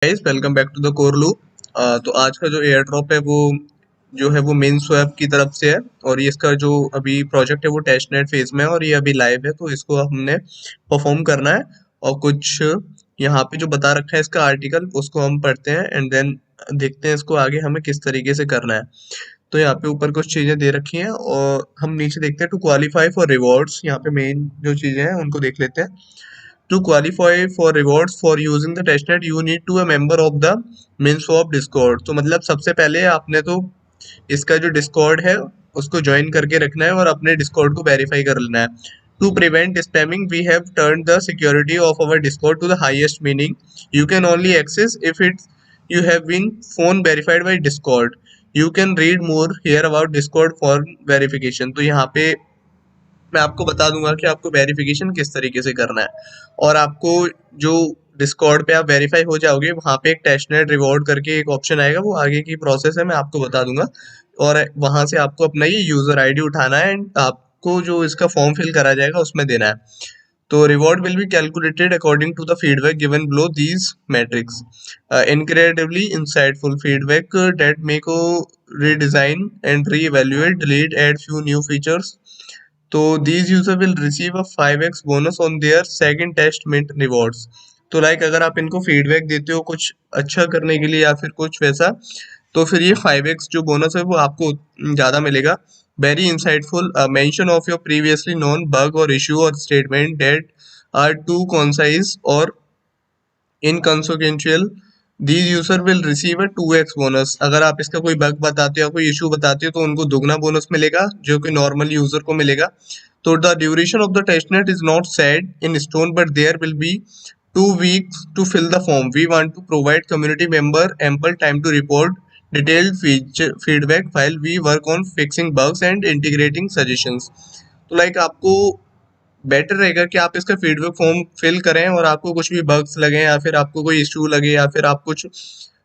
Guys welcome back to the कोरलू। तो आज का जो एयर ड्रॉप है वो जो है वो मेन स्वैप की तरफ से है। और ये इसका जो अभी प्रोजेक्ट है वो टेस्ट नेट फेज में है और ये अभी लाइव है, तो इसको हमने परफॉर्म करना है। और कुछ यहाँ पे जो बता रखा है इसका आर्टिकल उसको हम पढ़ते हैं एंड देन देखते हैं इसको आगे हमें किस तरीके से करना है। तो यहाँ पे ऊपर कुछ चीजें दे रखी हैं और हम नीचे देखते हैं टू क्वालिफाई फॉर रिवॉर्ड्स। यहाँ पे मेन जो चीजें हैं उनको देख लेते हैं। To qualify for rewards for using the testnet, you need to a member of the MinSwap Discord। तो मतलब सबसे पहले आपने तो इसका जो डिस्कॉर्ड है उसको ज्वाइन करके रखना है और अपने डिस्कॉर्ड को वेरीफाई कर लेना है। To prevent spamming we have turn the security of our Discord to the highest, meaning you can only access if it you have been phone verified by discord। you can read more here about discord for verification। तो यहाँ पे मैं आपको बता दूंगा कि आपको verification किस तरीके से करना है। और आपको जो डिस्कॉर्ड पे आप वेरीफाई हो जाओगे वहां पे एक टेस्टनेट रिवॉर्ड करके एक ऑप्शन आएगा, वो आगे की प्रोसेस है मैं आपको बता दूंगा। और वहां से आपको अपना ये यूजर आईडी उठाना है एंड आपको जो इसका फॉर्म फिल करा जाएगा उसमें देना है। तो reward will be calculated according to the feedback given below these metrics। Incredibly insightful feedback that make a redesign and reevaluate, delete, add few new features। तो these user will receive a 5x bonus on their second test mint rewards। तो like अगर आप इनको feedback देते हो कुछ अच्छा करने के लिए या फिर कुछ वैसा, तो फिर ये 5x जो बोनस है वो आपको ज़्यादा मिलेगा। Very insightful mention of your previously known bug और इशू और statement that are too concise और inconsequential. These user will receive a 2x bonus. अगर आप इसका कोई बग बताते हो या कोई इशू बताते हो तो उनको दुगना बोनस मिलेगा जो कि नॉर्मल यूजर को मिलेगा। तो the duration of the testnet is not set in stone but there will be 2 weeks to fill the form। We want to provide community member ample time to report detailed feedback while we work on fixing bugs and integrating suggestions। तो like आपको better रहेगा कि आप इसका feedback form fill करें और आपको कुछ भी बग्स लगे या फिर आपको कोई इशू लगे या फिर आप कुछ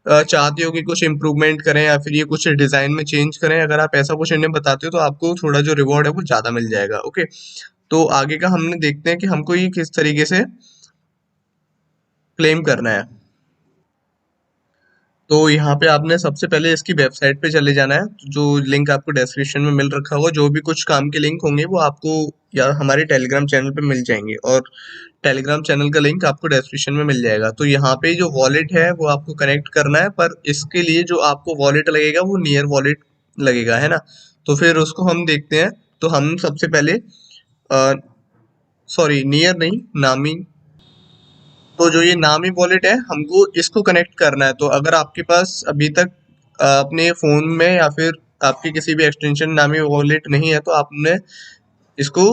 चाहते हो कि कुछ इम्प्रूवमेंट करें या फिर ये कुछ डिज़ाइन में चेंज करें, अगर आप ऐसा कुछ इन्हें बताते हो तो आपको थोड़ा जो रिवॉर्ड है वो ज़्यादा मिल जाएगा। ओके, तो आगे का हमने देखते हैं कि हमको ये किस तरीके से क्लेम करना है। तो यहाँ पे आपने सबसे पहले इसकी वेबसाइट पे चले जाना है, जो लिंक आपको डिस्क्रिप्शन में मिल रखा होगा। जो भी कुछ काम के लिंक होंगे वो आपको या हमारे टेलीग्राम चैनल पे मिल जाएंगे और टेलीग्राम चैनल का लिंक आपको डिस्क्रिप्शन में मिल जाएगा। तो यहाँ पे जो वॉलेट है वो आपको कनेक्ट करना है, पर इसके लिए जो आपको वॉलेट लगेगा वो नियर वॉलेट लगेगा, है ना। तो फिर उसको हम देखते हैं। तो हम सबसे पहले सॉरी नियर नहीं, नामी। तो जो ये नामी वॉलेट है हमको इसको कनेक्ट करना है। तो अगर आपके पास अभी तक अपने फ़ोन में या फिर आपके किसी भी एक्सटेंशन नामी वॉलेट नहीं है तो आपने इसको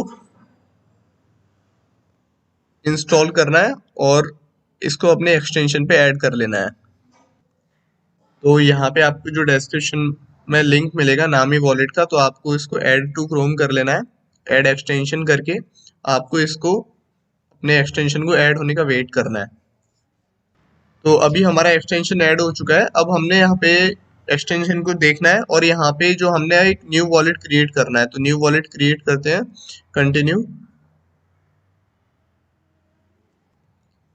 इंस्टॉल करना है और इसको अपने एक्सटेंशन पे ऐड कर लेना है। तो यहाँ पे आपको जो डिस्क्रिप्शन में लिंक मिलेगा नामी वॉलेट का, तो आपको इसको ऐड टू क्रोम कर लेना है। ऐड एक्सटेंशन करके आपको इसको अपने एक्सटेंशन को ऐड होने का वेट करना है। तो अभी हमारा एक्सटेंशन ऐड हो चुका है। अब हमने यहाँ पे एक्सटेंशन को देखना है और यहाँ पे जो हमने एक न्यू वॉलेट क्रिएट करना है, तो न्यू वॉलेट क्रिएट करते हैं। कंटिन्यू।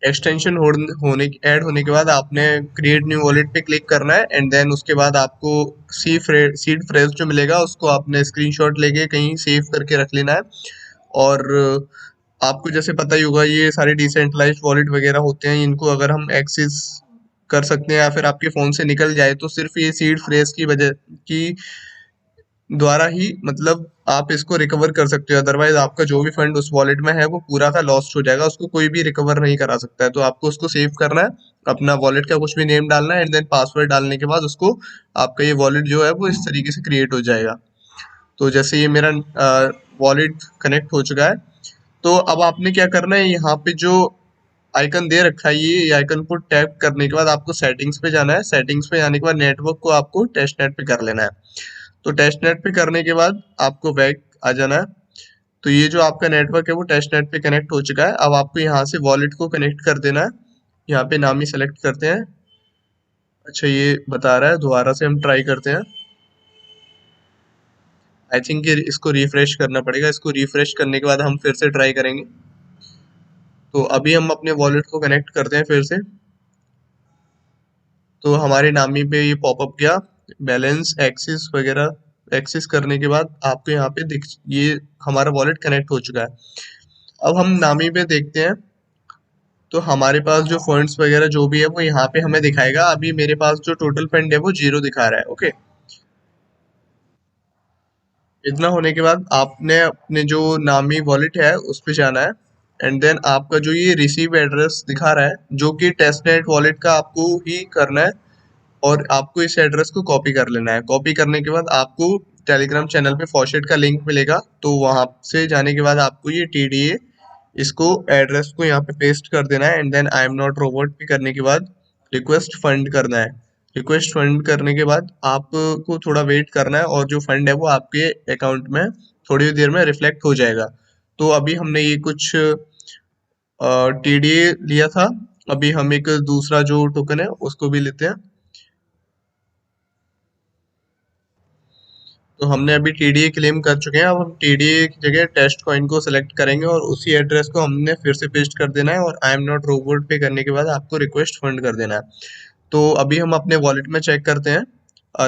एक्सटेंशन होने ऐड होने के बाद आपने क्रिएट न्यू वॉलेट पे क्लिक करना है एंड देन उसके बाद आपको सीड फ्रेज जो मिलेगा उसको आपने स्क्रीनशॉट लेके कहीं सेव करके रख लेना है। और आपको जैसे पता ही होगा ये सारे डिसेंट्रलाइज्ड वॉलेट वगैरह होते हैं, इनको अगर हम एक्सेस कर सकते हैं या फिर आपके फ़ोन से निकल जाए तो सिर्फ ये सीड फ्रेज की वजह की द्वारा ही मतलब आप इसको रिकवर कर सकते हो। अदरवाइज आपका जो भी फंड उस वॉलेट में है वो पूरा का लॉस्ट हो जाएगा, उसको कोई भी रिकवर नहीं करा सकता है। तो आपको उसको सेव करना है, अपना वॉलेट का कुछ भी नेम डालना है एंड देन पासवर्ड डालने के बाद उसको आपका ये वॉलेट जो है वो इस तरीके से क्रिएट हो जाएगा। तो जैसे ये मेरा वॉलेट कनेक्ट हो चुका है। तो अब आपने क्या करना है, यहाँ पे जो आइकन दे रखा है ये आइकन को टैप करने के बाद आपको सेटिंग्स पे जाना है। सेटिंग्स पे जाने के बाद नेटवर्क को आपको टेस्ट नेट पे कर लेना है। तो टेस्ट नेट पे करने के बाद आपको बैक आ जाना है। तो ये जो आपका नेटवर्क है वो टेस्ट नेट पे कनेक्ट हो चुका है। अब आपको यहाँ से वॉलेट को कनेक्ट कर देना है। यहाँ पे नाम ही सेलेक्ट करते हैं। अच्छा ये बता रहा है, दोबारा से हम ट्राई करते हैं। आई थिंक इसको रिफ्रेश करना पड़ेगा। इसको रिफ्रेश करने के बाद हम फिर से ट्राई करेंगे। तो अभी हम अपने वॉलेट को कनेक्ट करते हैं फिर से। तो हमारे नामी पे ये पॉपअप किया, बैलेंस एक्सिस वगैरह एक्सिस करने के बाद आपको यहाँ पे दिख, ये हमारा वॉलेट कनेक्ट हो चुका है। अब हम नामी पे देखते हैं, तो हमारे पास जो फंड्स वगैरह जो भी है वो यहाँ पे हमें दिखाएगा। अभी मेरे पास जो टोटल फंड है वो 0 दिखा रहा है। ओके, इतना होने के बाद आपने अपने जो नामी वॉलेट है उस पे जाना है, एंड देन आपका जो ये रिसीव एड्रेस दिखा रहा है जो कि टेस्टनेट वॉलेट का आपको ही करना है, और आपको इस एड्रेस को कॉपी कर लेना है। कॉपी करने के बाद आपको टेलीग्राम चैनल पे फॉशेट का लिंक मिलेगा, तो वहां से जाने के बाद आपको ये टीडीए इसको एड्रेस को यहाँ पे पेस्ट कर देना है, and then I am not robot पे करने के बाद रिक्वेस्ट फंड करना है। रिक्वेस्ट फंड करने के बाद आपको थोड़ा वेट करना है, और जो फंड है वो आपके अकाउंट में थोड़ी देर में रिफ्लेक्ट हो जाएगा। तो अभी हमने ये कुछ टीडीए लिया था, अभी हम एक दूसरा जो टोकन है उसको भी लेते हैं। तो हमने अभी टीडीए क्लेम कर चुके हैं, अब हम टीडीए की जगह टेस्ट कॉइन को सिलेक्ट करेंगे और उसी एड्रेस को हमने फिर से पेस्ट कर देना है, और आई एम नॉट रोबोट पे करने के बाद आपको रिक्वेस्ट फंड कर देना है। तो अभी हम अपने वॉलेट में चेक करते हैं,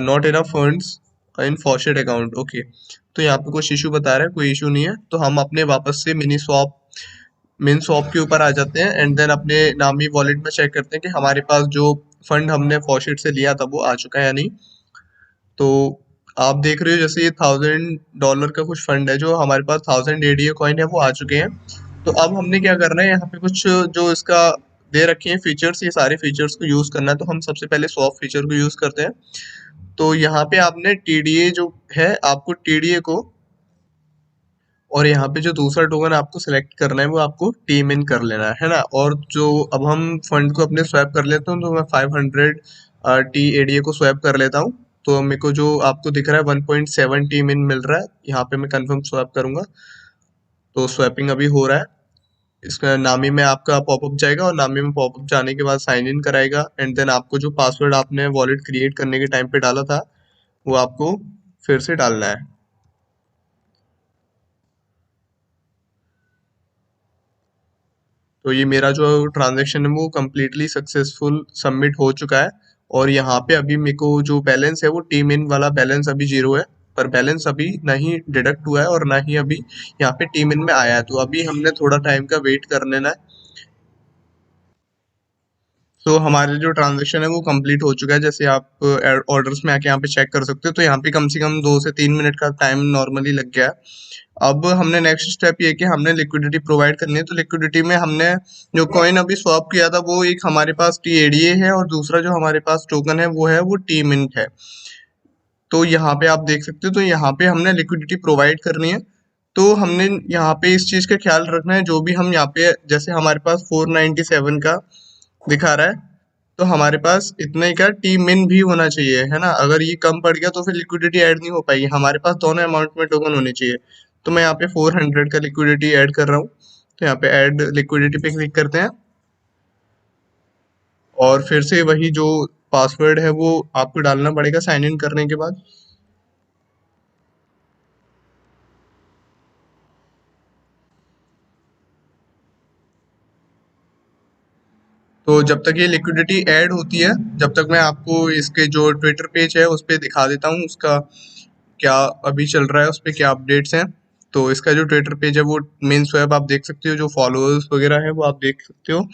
not enough funds in faucet account. Okay, तो यहाँ पे कुछ इशू बता रहा है, कोई इशू नहीं है, तो हम अपने वापस से मिनी स्वैप के ऊपर आ जाते हैं, एंड देन अपने नामी वॉलेट में चेक करते हैं कि हमारे पास जो फंड हमने फॉशेट से लिया था वो आ चुका है या नहीं। तो आप देख रहे हो जैसे ये $1000 का कुछ फंड है, जो हमारे पास 1000 एडीए कॉइन है वो आ चुके हैं। तो अब हमने क्या करना है, यहाँ पे कुछ जो इसका दे रखे हैं फीचर्स, ये सारे फीचर्स को यूज करना है। तो हम सबसे पहले स्वैप फीचर को यूज करते हैं। तो यहाँ पे आपने टीडीए जो है, आपको टीडीए को, और यहाँ पे जो दूसरा टोकन आपको सिलेक्ट करना है वो आपको टीम इन कर लेना है ना। और जो अब हम फंड को अपने स्वैप कर लेते हैं, तो मैं 500 टी एडीए को स्वैप कर लेता हूँ। तो मेरे को जो आपको दिख रहा है 1.7 टीम इन मिल रहा है, यहाँ पे मैं कंफर्म स्वैप करूंगा। तो स्वैपिंग अभी हो रहा है, इसका नामी में आपका पॉपअप जाएगा, और नामी में पॉपअप जाने के बाद साइन इन कराएगा, एंड देन आपको जो पासवर्ड आपने वॉलेट क्रिएट करने के टाइम पे डाला था वो आपको फिर से डालना है। तो ये मेरा जो ट्रांजैक्शन है वो कम्प्लीटली सक्सेसफुल सबमिट हो चुका है, और यहाँ पे अभी मेरे को जो बैलेंस है वो टीम इन वाला बैलेंस अभी 0 है, पर बैलेंस अभी नहीं डिडक्ट हुआ है और ना ही अभी यहाँ पे टीम इन में आया है। तो अभी हमने थोड़ा टाइम का वेट कर लेना है। तो हमारे जो ट्रांजेक्शन है वो कंप्लीट हो चुका है, जैसे आप ऑर्डर्स में आके यहाँ पे चेक कर सकते हो। तो यहाँ पे कम से कम 2 से 3 मिनट का टाइम नॉर्मली लग गया है। अब हमने नेक्स्ट स्टेप ये कि हमने लिक्विडिटी प्रोवाइड करनी है। तो लिक्विडिटी में हमने जो कॉइन अभी स्वैप किया था वो एक हमारे पास टीएडीए है, और दूसरा जो हमारे पास टोकन है वो है वो टी मिंट है। तो यहाँ पे आप देख सकते हो, तो यहाँ पे हमने लिक्विडिटी प्रोवाइड करनी है। तो हमने यहाँ पे इस चीज का ख्याल रखना है, जो भी हम यहाँ पे जैसे हमारे पास 497 का दिखा रहा है, तो हमारे पास इतने का टी मिन भी होना चाहिए, है ना। अगर ये कम पड़ गया तो फिर लिक्विडिटी ऐड नहीं हो पाएगी, हमारे पास दोनों अमाउंट में टोकन होने चाहिए। तो मैं यहाँ पे 400 का लिक्विडिटी ऐड कर रहा हूँ। तो यहाँ पे ऐड लिक्विडिटी पे क्लिक करते हैं, और फिर से वही जो पासवर्ड है वो आपको डालना पड़ेगा साइन इन करने के बाद। तो जब तक ये लिक्विडिटी ऐड होती है, जब तक मैं आपको इसके जो ट्विटर पेज है उस पे दिखा देता हूँ उसका क्या अभी चल रहा है, उस पे क्या अपडेट्स हैं। तो इसका जो ट्विटर पेज है वो मेन स्वैप आप देख सकते हो, जो फॉलोअर्स वगैरह है वो आप देख सकते हो।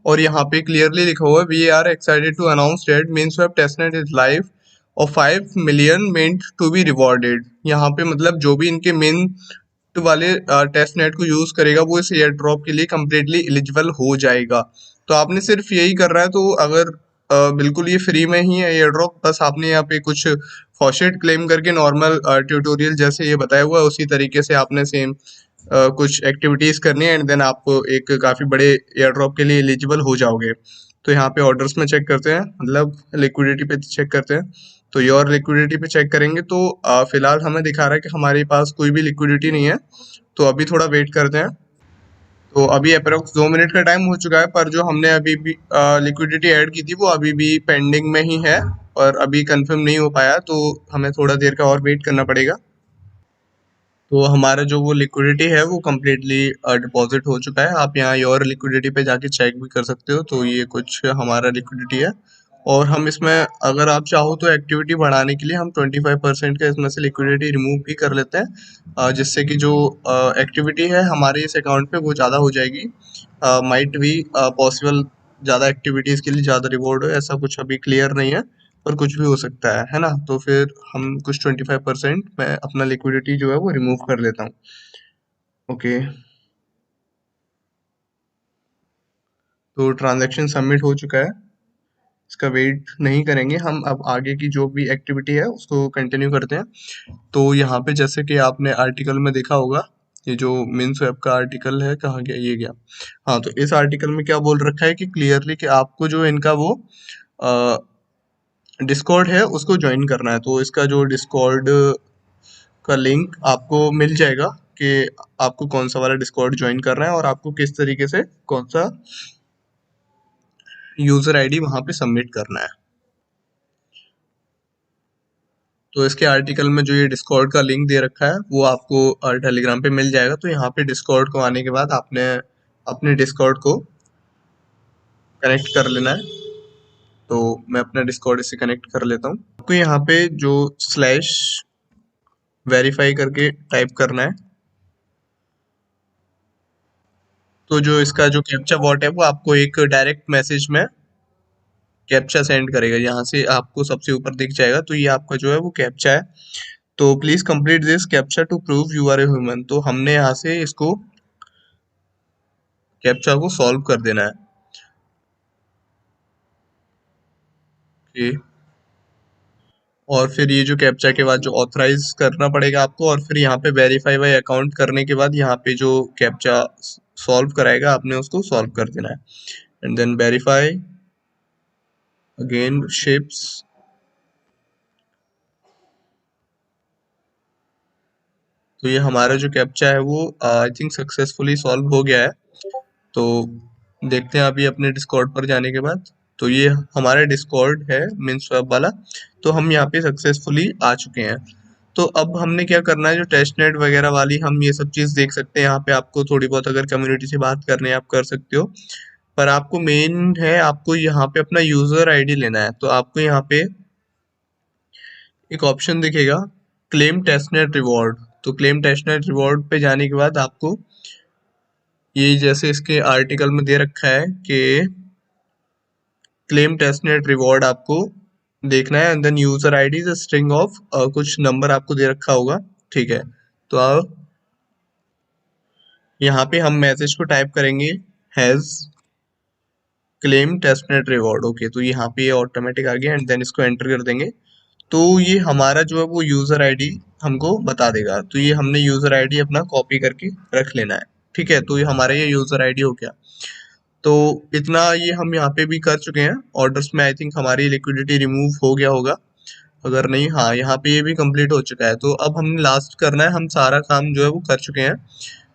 और यहाँ पे क्लियरली लिखा हुआ है, we are excited to announce that main swap testnet is live और 5 million meant to be rewarded. यहाँ पे मतलब जो भी इनके मेन वाले टेस्ट नेट को यूज करेगा वो इस एयर ड्रॉप के लिए कम्प्लीटली एलिजिबल हो जाएगा। तो आपने सिर्फ यही कर रहा है, तो अगर बिल्कुल ये फ्री में ही है एयर ड्रॉप, बस आपने यहाँ पे कुछ फॉशेट क्लेम करके नॉर्मल ट्यूटोरियल जैसे ये बताया हुआ है उसी तरीके से आपने सेम कुछ एक्टिविटीज करनी है, एंड देन आप एक काफी बड़े एयर ड्रॉप के लिए एलिजिबल हो जाओगे। तो यहाँ पे ऑर्डर्स में चेक करते हैं, मतलब लिक्विडिटी पे चेक करते हैं। तो योर लिक्विडिटी पे चेक करेंगे तो फिलहाल हमें दिखा रहा है कि हमारे पास कोई भी लिक्विडिटी नहीं है। तो अभी थोड़ा वेट करते हैं। तो अभी अप्रोक्स 2 मिनट का टाइम हो चुका है, पर जो हमने अभी भी लिक्विडिटी ऐड की थी वो अभी भी पेंडिंग में ही है, और अभी कंफर्म नहीं हो पाया, तो हमें थोड़ा देर का और वेट करना पड़ेगा। तो हमारा जो वो लिक्विडिटी है वो कम्प्लीटली डिपॉजिट हो चुका है। आप यहाँ योर लिक्विडिटी पे जाके चेक भी कर सकते हो। तो ये कुछ हमारा लिक्विडिटी है और हम इसमें, अगर आप चाहो तो एक्टिविटी बढ़ाने के लिए हम 25% का इसमें से लिक्विडिटी रिमूव भी कर लेते हैं, जिससे कि जो एक्टिविटी है हमारे इस अकाउंट पे वो ज़्यादा हो जाएगी। माइट भी पॉसिबल ज़्यादा एक्टिविटीज़ के लिए ज़्यादा रिवॉर्ड हो, ऐसा कुछ अभी क्लियर नहीं है, पर कुछ भी हो सकता है ना। तो फिर हम कुछ 25% मैं अपना लिक्विडिटी जो है वो रिमूव कर लेता हूँ। ओके, तो ट्रांजैक्शन सबमिट हो चुका है, इसका वेट नहीं करेंगे हम, अब आगे की जो भी एक्टिविटी है उसको कंटिन्यू करते हैं। तो यहाँ पे जैसे कि आपने आर्टिकल में देखा होगा, ये जो मिनस्वैप का आर्टिकल है, कहाँ गया ये गया, हाँ, तो इस आर्टिकल में क्या बोल रखा है कि क्लियरली कि आपको जो इनका वो डिस्कॉर्ड है उसको ज्वाइन करना है। तो इसका जो डिस्कॉर्ड का लिंक आपको मिल जाएगा कि आपको कौन सा वाला डिस्कॉर्ड ज्वाइन करना है और आपको किस तरीके से कौन सा यूजर आईडी वहां पे सबमिट करना है। तो इसके आर्टिकल में जो ये डिस्कॉर्ड का लिंक दे रखा है वो आपको टेलीग्राम पे मिल जाएगा। तो यहाँ पे डिस्कॉर्ड को आने के बाद आपने अपने डिस्कॉर्ड को कनेक्ट कर लेना है। तो मैं अपना डिस्कॉर्ड इससे कनेक्ट कर लेता हूँ। आपको यहाँ पे जो स्लैश वेरीफाई करके टाइप करना है, तो जो इसका जो कैप्चा बॉट है वो आपको एक डायरेक्ट मैसेज में कैप्चा सेंड करेगा, यहाँ से आपको सबसे ऊपर दिख जाएगा। तो ये आपका जो है वो कैप्चा है। तो please complete this captcha to prove you are a human. तो हमने यहाँ से इसको कैप्चा को सॉल्व कर देना है कि, और फिर ये जो कैप्चा के बाद जो ऑथराइज करना पड़ेगा आपको, और फिर यहाँ पे वेरीफाई बाय अकाउंट करने के बाद यहाँ पे जो कैप्चा सॉल्व कराएगा आपने उसको सॉल्व कर देना है। And then verify again ships. तो ये हमारा जो कैप्चा है वो आई थिंक सक्सेसफुली सॉल्व हो गया है। तो देखते हैं अभी अपने डिस्कॉर्ड पर जाने के बाद। तो ये हमारा डिस्कॉर्ड है मिनस्वैप वाला। तो हम यहाँ पे सक्सेसफुली आ चुके हैं। तो अब हमने क्या करना है, जो टेस्टनेट वगैरह वाली हम ये सब चीज़ देख सकते हैं। यहाँ पे आपको थोड़ी बहुत अगर कम्युनिटी से बात करनी है आप कर सकते हो, पर आपको मेन है आपको यहाँ पे अपना यूजर आईडी लेना है। तो आपको यहाँ पे एक ऑप्शन दिखेगा क्लेम टेस्टनेट रिवॉर्ड। तो क्लेम टेस्टनेट रिवॉर्ड पे जाने के बाद आपको ये जैसे इसके आर्टिकल में दे रखा है कि क्लेम टेस्टनेट रिवॉर्ड आपको देखना है, and then user ID is string of कुछ नंबर आपको दे रखा होगा, ठीक है। तो आप यहाँ पे हम मैसेज को टाइप करेंगे has claim testnet reward. Okay, तो यहाँ पे ये ऑटोमेटिक आ गया, एंड देन इसको एंटर कर देंगे। तो ये हमारा जो है वो यूजर आईडी हमको बता देगा। तो ये हमने यूजर आईडी अपना कॉपी करके रख लेना है, ठीक है। तो ये हमारा ये यूजर आईडी हो गया। तो इतना ये हम यहाँ पे भी कर चुके हैं ऑर्डर्स में। आई थिंक हमारी लिक्विडिटी रिमूव हो गया होगा, अगर नहीं, हाँ, यहाँ पे ये भी कंप्लीट हो चुका है। तो अब हमने लास्ट करना है, हम सारा काम जो है वो कर चुके हैं।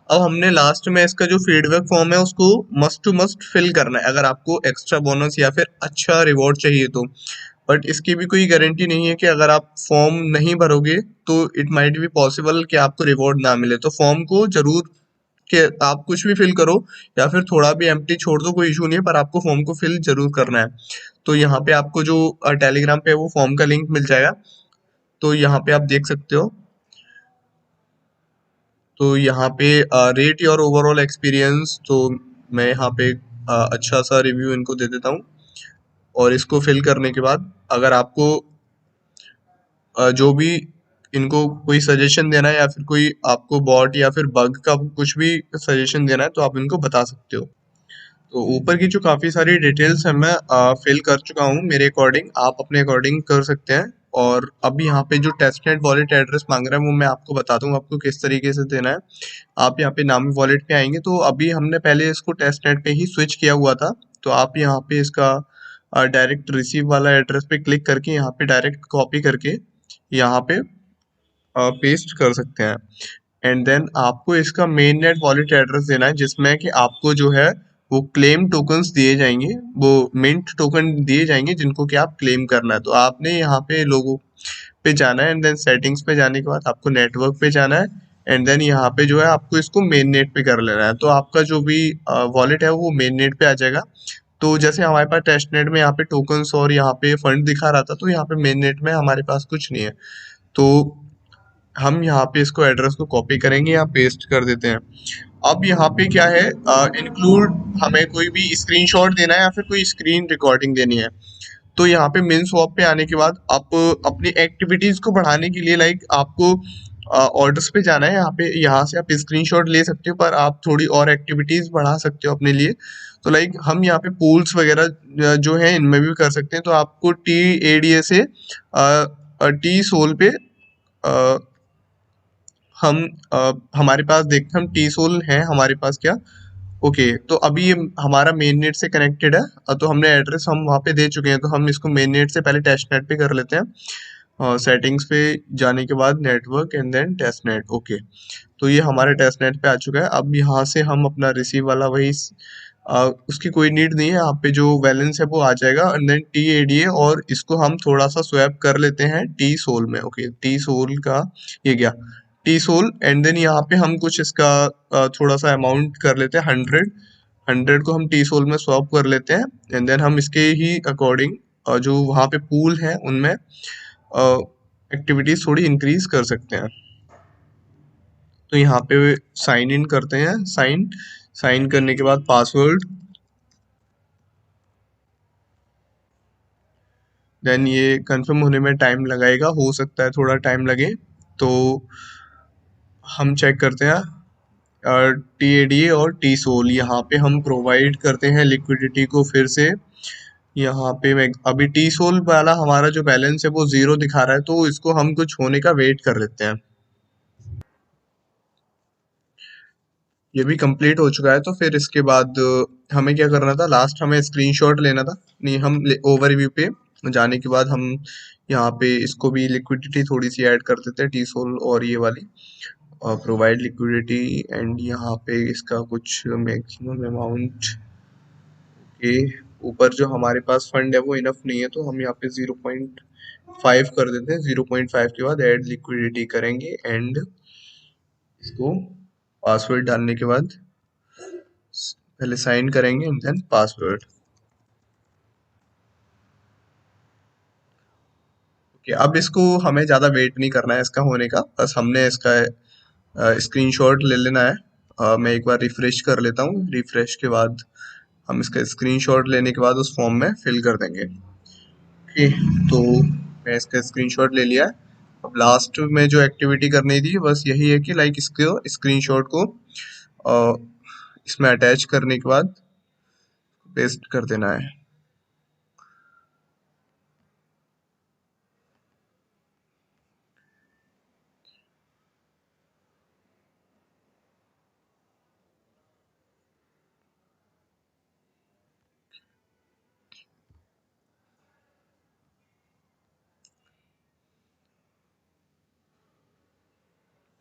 अब हमने लास्ट में इसका जो फीडबैक फॉर्म है उसको मस्ट टू मस्ट फिल करना है, अगर आपको एक्स्ट्रा बोनस या फिर अच्छा रिवॉर्ड चाहिए तो। बट इसकी भी कोई गारंटी नहीं है कि अगर आप फॉर्म नहीं भरोगे तो इट माइट बी पॉसिबल कि आपको रिवॉर्ड ना मिले। तो फॉर्म को जरूर, कि आप कुछ भी फिल करो या फिर थोड़ा भी एम्प्टी छोड़ दो, कोई इशू नहीं है, पर आपको फॉर्म को फिल जरूर करना है। तो यहाँ पे आपको जो टेलीग्राम पे वो फॉर्म का लिंक मिल जाएगा। तो यहाँ पे आप देख सकते हो। तो यहाँ पे रेट योर ओवरऑल एक्सपीरियंस, तो मैं यहाँ पे अच्छा सा रिव्यू इनको दे देता हूँ। और इसको फिल करने के बाद अगर आपको जो भी इनको कोई सजेशन देना है या फिर कोई आपको बॉट या फिर बग का कुछ भी सजेशन देना है तो आप इनको बता सकते हो। तो ऊपर की जो काफ़ी सारी डिटेल्स है मैं फिल कर चुका हूँ मेरे अकॉर्डिंग, आप अपने अकॉर्डिंग कर सकते हैं। और अभी यहाँ पे जो टेस्टनेट वॉलेट एड्रेस मांग रहा है वो मैं आपको बता दूँ आपको किस तरीके से देना है। आप यहाँ पे नामी वॉलेट पे आएंगे, तो अभी हमने पहले इसको टेस्टनेट पे ही स्विच किया हुआ था। तो आप यहाँ पे इसका डायरेक्ट रिसीव वाला एड्रेस पे क्लिक करके यहाँ पे डायरेक्ट कॉपी करके यहाँ पे पेस्ट कर सकते हैं। एंड देन आपको इसका मेन नेट वॉलेट एड्रेस देना है, जिसमें कि आपको जो है वो क्लेम टोकन्स दिए जाएंगे, वो मिंट टोकन दिए जाएंगे जिनको कि आप क्लेम करना है। तो आपने यहाँ पे लोगों पे जाना है, एंड देन सेटिंग्स पे जाने के बाद आपको नेटवर्क पे जाना है, एंड देन यहाँ पे जो है आपको इसको मेन नेट पे कर लेना है। तो आपका जो भी वॉलेट है वो मेन नेट पे आ जाएगा। तो जैसे हमारे पास टेस्टनेट में यहाँ पे टोकन्स और यहाँ पे फंड दिखा रहा था, तो यहाँ पे मेन नेट में हमारे पास कुछ नहीं है। तो हम यहाँ पे इसको एड्रेस को कॉपी करेंगे या पेस्ट कर देते हैं। अब यहाँ पे क्या है, इंक्लूड, हमें कोई भी स्क्रीनशॉट देना है या फिर कोई स्क्रीन रिकॉर्डिंग देनी है। तो यहाँ पे मेन स्वैप पे आने के बाद आप अपनी एक्टिविटीज को बढ़ाने के लिए, लाइक आपको ऑर्डर्स पे जाना है, यहाँ पे यहाँ से आप स्क्रीनशॉट ले सकते हो, पर आप थोड़ी और एक्टिविटीज बढ़ा सकते हो अपने लिए। तो लाइक हम यहाँ पे पूल्स वगैरह जो है इनमें भी कर सकते हैं। तो आपको TADA से टी सोल पे अ, हम हमारे पास देखते हैं, हम टी सोल है हमारे पास क्या। ओके, तो अभी ये हमारा मेन नेट से कनेक्टेड है। तो हमने एड्रेस हम वहाँ पे दे चुके हैं, तो हम इसको मेन नेट से पहले टेस्ट नेट पे कर लेते हैं। सेटिंग्स पे जाने के बाद network and then testnet. Okay, तो ये हमारे टेस्ट नेट पे आ चुका है। अब यहाँ से हम अपना रिसीव वाला वही उसकी कोई नीड नहीं है, यहाँ पे जो बैलेंस है वो आ जाएगा एंड देन TADA, और इसको हम थोड़ा सा स्वैप कर लेते हैं टी सोल में। ओके, टी सोल का ये गया टी सोल, एंड देन यहाँ पे हम कुछ इसका थोड़ा सा अमाउंट कर लेते हैं 100 को हम टी सोल में स्वैप कर लेते हैं एंड देन हम इसके ही अकॉर्डिंग जो वहाँ पे पूल है उनमें एक्टिविटीज थोड़ी इंक्रीज कर सकते हैं। तो यहाँ पे साइन इन करते हैं, साइन साइन करने के बाद पासवर्ड, देन ये कंफर्म होने में टाइम लगाएगा, हो सकता है थोड़ा टाइम लगे। तो हम चेक करते हैं TADA और टी सोल, यहाँ पे हम प्रोवाइड करते हैं लिक्विडिटी को फिर से। यहाँ पे मैं अभी टी सोल वाला हमारा जो बैलेंस है वो 0 दिखा रहा है, तो इसको हम कुछ होने का वेट कर लेते हैं। ये भी कंप्लीट हो चुका है। तो फिर इसके बाद हमें क्या करना था, लास्ट हमें स्क्रीनशॉट लेना था। नहीं, हम ओवरव्यू पे जाने के बाद हम यहाँ पे इसको भी लिक्विडिटी थोड़ी सी ऐड कर देते हैं, टी सोल और ये वाली प्रोवाइड लिक्विडिटी, एंड यहाँ पे इसका कुछ मैक्सिमम अमाउंट के ऊपर जो हमारे पास फंड है वो इनफ नहीं है, तो हम यहाँ पे 0.5 कर देते हैं। 0.5 के बाद ऐड लिक्विडिटी करेंगे एंड इसको पासवर्ड डालने के बाद पहले साइन करेंगे एंड देन पासवर्ड। ओके, अब इसको हमें ज़्यादा वेट नहीं करना है इसका होने का, बस हमने इसका स्क्रीनशॉट ले लेना है। मैं एक बार रिफ्रेश कर लेता हूँ, रिफ्रेश के बाद हम इसका स्क्रीनशॉट लेने के बाद उस फॉर्म में फिल कर देंगे। ओके, तो मैं इसका स्क्रीनशॉट ले लिया है। अब लास्ट में जो एक्टिविटी करनी थी बस यही है कि लाइक इसको स्क्रीनशॉट को अ, इसमें अटैच करने के बाद पेस्ट कर देना है।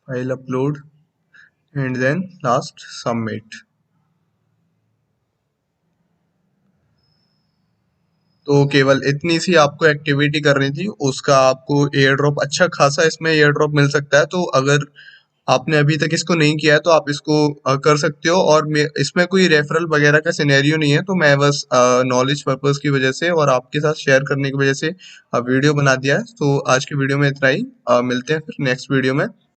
File upload and then last submit. तो केवल इतनी सी आपको एक्टिविटी करनी थी, उसका आपको एयर ड्रॉप अच्छा खासा इसमें एयर ड्रॉप मिल सकता है। तो अगर आपने अभी तक इसको नहीं किया है तो आप इसको कर सकते हो। और इसमें कोई रेफरल वगैरह का सिनेरियो नहीं है, तो मैं बस नॉलेज पर्पस की वजह से और आपके साथ शेयर करने की वजह से वीडियो बना दिया है। तो आज की वीडियो में इतना ही, मिलते हैं फिर नेक्स्ट वीडियो में।